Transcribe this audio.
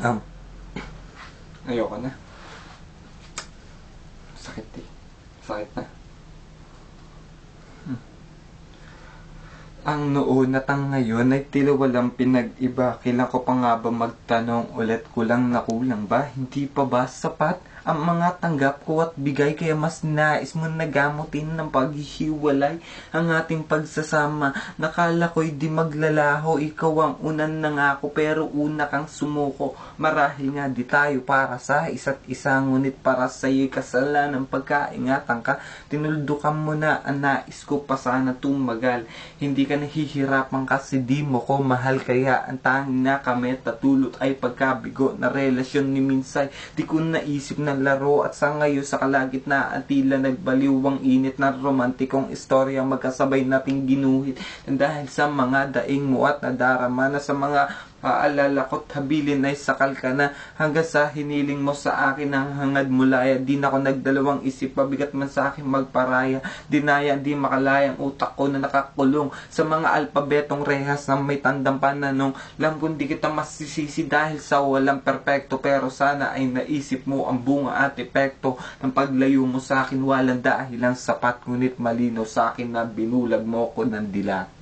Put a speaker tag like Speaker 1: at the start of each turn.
Speaker 1: Um, Ayoko na. Sakit eh. Sakit na. Ang noon at ang ngayon ay tila walang pinag-iba. Kailan ko pa nga ba magtanong ulit, kulang na kulang ba? Hindi pa ba sapat ang mga tanggap ko at bigay, kaya mas nais mo nagamutin ng paghihiwalay ang ating pagsasama? Nakala ko'y di maglalaho, ikaw ang unan nangako pero una kang sumuko. Marahil nga di tayo para sa isa't isa, ngunit para sa'yo'y kasalanan pagkaingatan ka. Tinuldukan mo na ang nais ko pa sana tumagal. Hindi ka nahihirapan kasi di mo ko mahal, kaya ang tanging na kami tatulot ay pagkabigo na relasyon ni Minsay. Di ko naisip na laro at sa ngayon sa kalagitnaan tila nagbaliwang init na romantikong istorya magkasabay nating ginuhit dahil sa mga daing mo at nadarama na sa mga paalala ko't habilin ay sakal ka na hanggang sa hiniling mo sa akin ang hangad mulaya. Di na ako nagdalawang isip, pabigat man sa akin magparaya. Dinaya di makalayang utak ko na nakakulong sa mga alpabetong rehas na may tandang pananong. Langkong di kita masisisi dahil sa walang perpekto, pero sana ay naisip mo ang bunga at epekto ng paglayo mo sa akin. Walang dahilang sapat, ngunit malino sa akin na binulag mo ko ng dilat.